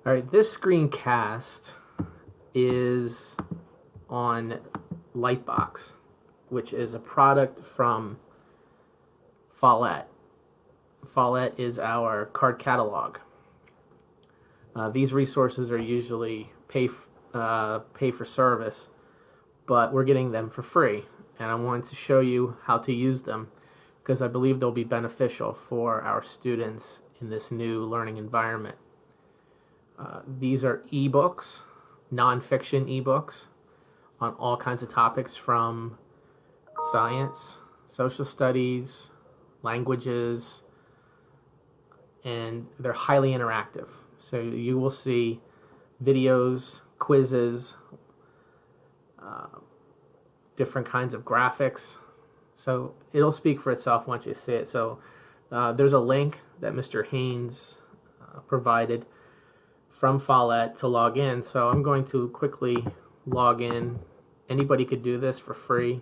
All right, this screencast is on Lightbox, which is a product from Follett. Follett is our card catalog. These resources are usually pay for service, but we're getting them for free, and I wanted to show you how to use them because I believe they'll be beneficial for our students in this new learning environment. These are ebooks, nonfiction ebooks on all kinds of topics from science, social studies, languages, and they're highly interactive. So you will see videos, quizzes, different kinds of graphics. So it'll speak for itself once you see it. So there's a link that Mr. Haynes provided from Follett to log in. So I'm going to quickly log in. Anybody could do this for free.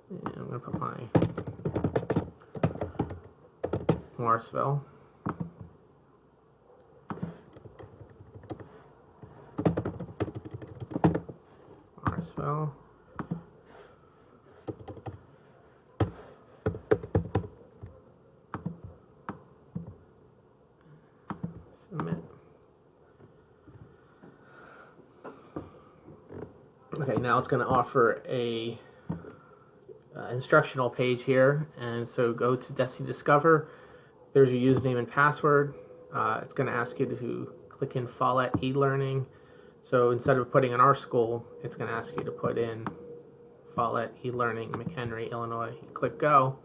And I'm going to put my Morrisville. Morrisville. Submit. Okay, now it's going to offer a instructional page here, and so go to Destiny Discover. There's your username and password. It's going to ask you to click in Follett e-learning. So instead of putting in our school, it's going to ask you to put in Follett e-learning, McHenry, Illinois. Click go.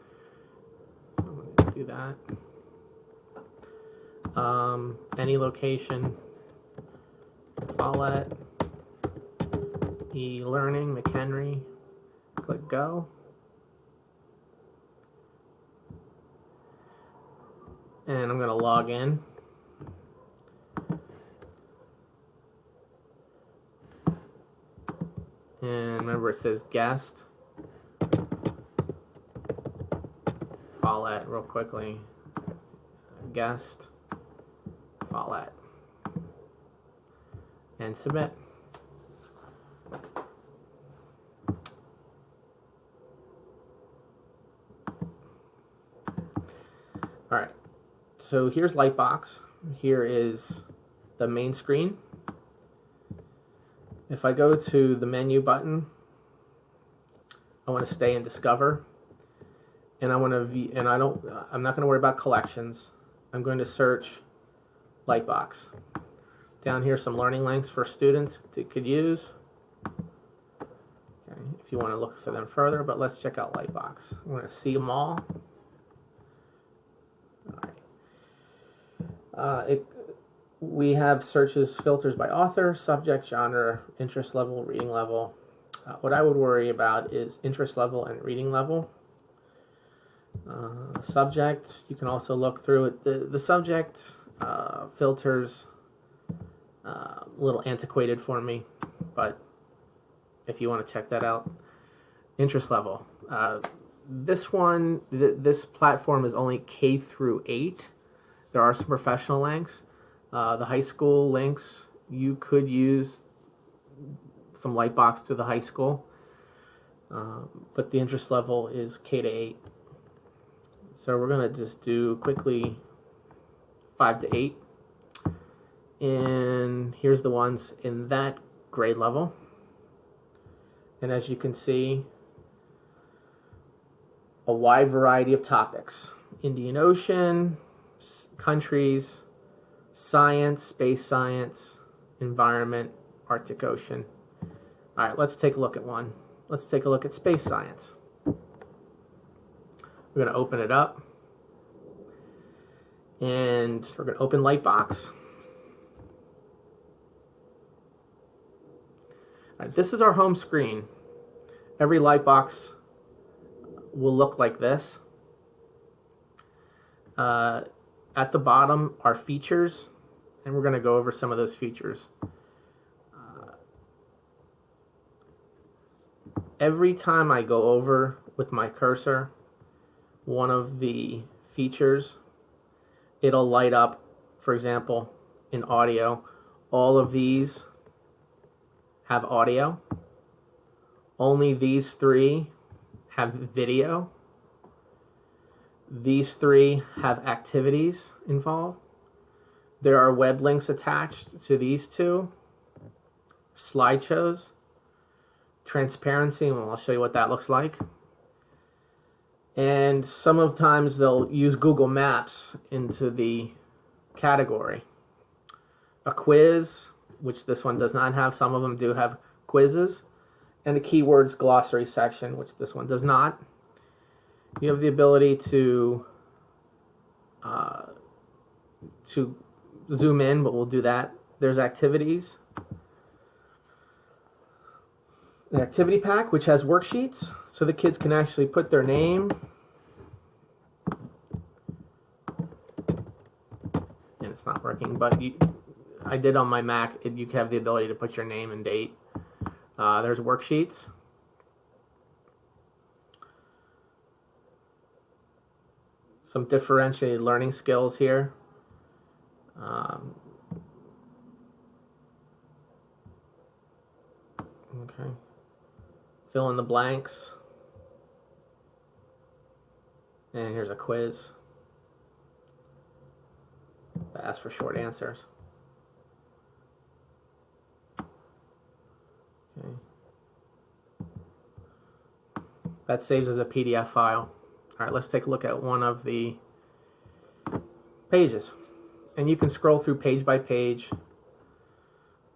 So I'm going to do that. Any location, Follett e-learning, McHenry. Click go. And I'm going to log in. And remember, it says guest. Follett, real quickly. Guest. Follett. And submit. All right. So here's Lightbox. Here is the main screen. If I go to the menu button, I want to stay in Discover, and I want to I'm not going to worry about collections. I'm going to search Lightbox. Down here, some learning links for students that could use. Okay, if you want to look for them further, but let's check out Lightbox. I want to see them all. All right. We have searches, filters by author, subject, genre, interest level, reading level. What I would worry about is interest level and reading level. Subject, you can also look through it. The subject filters a little antiquated for me, but if you want to check that out. Interest level. This platform is only K through 8. There are some professional links. The high school links, you could use some Lightbox to the high school, but the interest level is K to 8. So we're going to just do quickly 5 to 8. And here's the ones in that grade level. And as you can see, a wide variety of topics. Indian Ocean, countries, science, space science, environment, Arctic Ocean. All right, let's take a look at one. Let's take a look at space science. We're going to open it up, and we're going to open Lightbox. All right, this is our home screen. Every Lightbox will look like this. At the bottom are features, and we're going to go over some of those features. Every time I go over with my cursor one of the features, it'll light up, for example, in audio. All of these have audio. Only these 3 have video. These 3 have activities involved. There are web links attached to these 2. Slideshows. Transparency, and I'll show you what that looks like. And sometimes they'll use Google Maps into the category. A quiz, which this one does not have. Some of them do have quizzes. And the keywords glossary section, which this one does not. You have the ability to zoom in, but we'll do that. There's activities. The activity pack, which has worksheets, so the kids can actually put their name and it's not working, but I did on my Mac. You have the ability to put your name and date. There's worksheets. Some differentiated learning skills here. Okay. Fill in the blanks. And here's a quiz that asks for short answers. Okay. That saves as a PDF file. All right, let's take a look at one of the pages. And you can scroll through page by page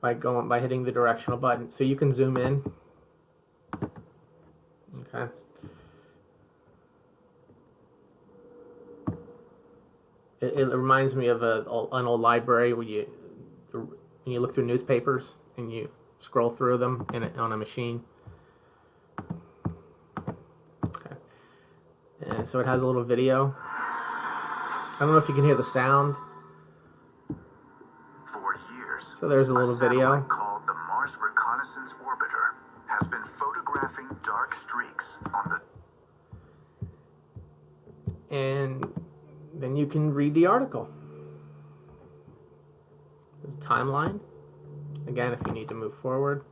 by hitting the directional button. So you can zoom in. Okay. It reminds me of an old library where when you look through newspapers and you scroll through them on a machine. Okay. And so it has a little video. I don't know if you can hear the sound. For years, so there's a little video called the Mars Reconnaissance Orbiter has been photographing dark streaks on the... And then you can read the article. There's a timeline. Again, if you need to move forward.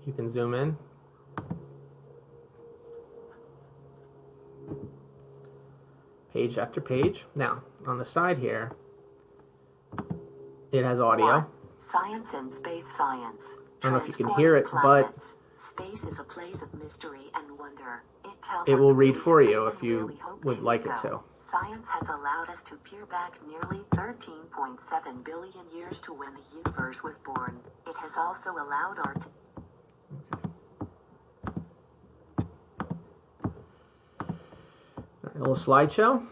You can zoom in. Page after page. Now, on the side here, it has audio. Science and space science. I don't know if you can hear it, but space is a place of mystery and wonder. It will read for you if you would like it to. Science has allowed us to peer back nearly 13.7 billion years to when the universe was born. It has also allowed our A little slideshow.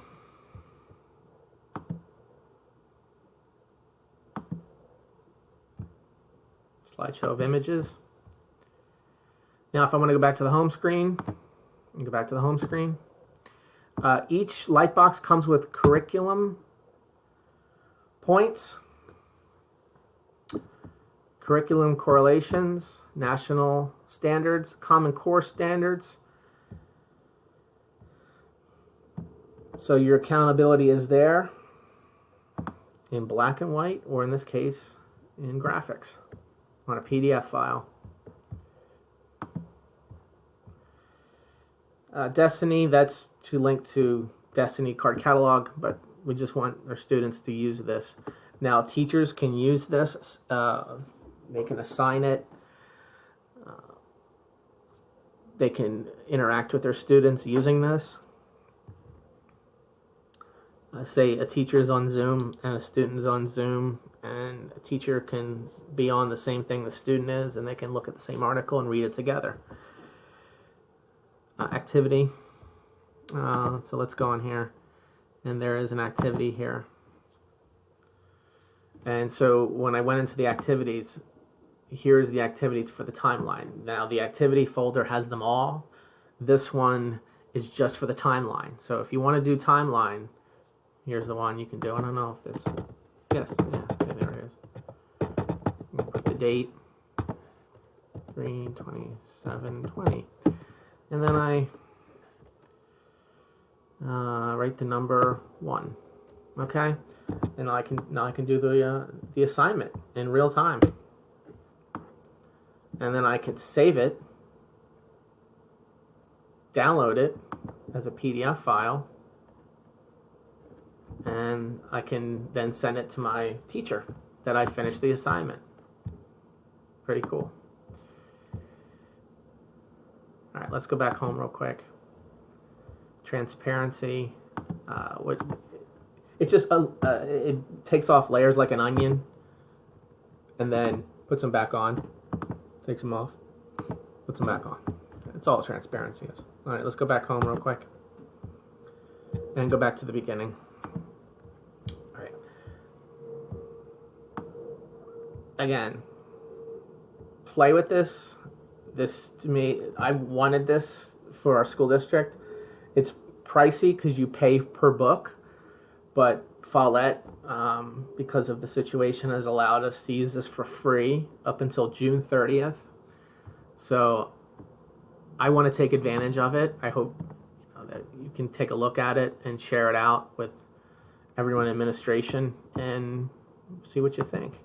Slideshow of images. Now, if I want to go back to the home screen, go back to the home screen. Each Lightbox comes with curriculum points, curriculum correlations, national standards, common core standards. So your accountability is there in black and white, or in this case, in graphics on a PDF file. Destiny, that's to link to Destiny card catalog, but we just want our students to use this. Now, teachers can use this. They can assign it. They can interact with their students using this. Say a teacher is on Zoom and a student is on Zoom, and a teacher can be on the same thing the student is, and they can look at the same article and read it together. Activity. So let's go in here, and there is an activity here. And so when I went into the activities, here's the activities for the timeline. Now the activity folder has them all. This one is just for the timeline. So if you want to do timeline, here's the one you can do. I don't know if this, yes, yeah, okay, there it is. Put the date, 3/27/20. and then I write the number 1. Okay, and now I can do the assignment in real time, and then I can save it, download it as a PDF file, and I can then send it to my teacher that I finished the assignment. Pretty cool. All right, let's go back home real quick. Transparency. It just it takes off layers like an onion, and then puts them back on. Takes them off, puts them back on. That's all transparency is. All right, let's go back home real quick, and go back to the beginning. All right. Again, play with this. This, to me, I wanted this for our school district. It's pricey because you pay per book, but Follett, because of the situation, has allowed us to use this for free up until June 30th. So I want to take advantage of it. I hope that you can take a look at it and share it out with everyone in administration and see what you think.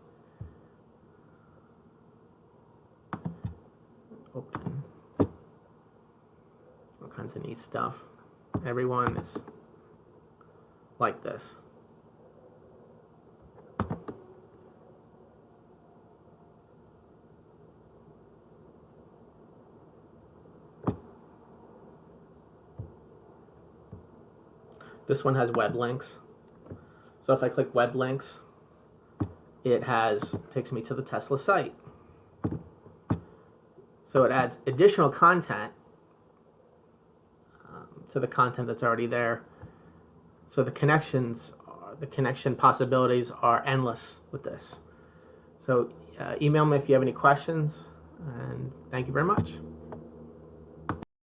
Open. All kinds of neat stuff. Everyone is like this. This one has web links. So if I click web links, it takes me to the Tesla site. So it adds additional content to the content that's already there. So the connection possibilities are endless with this. So email me if you have any questions, and thank you very much.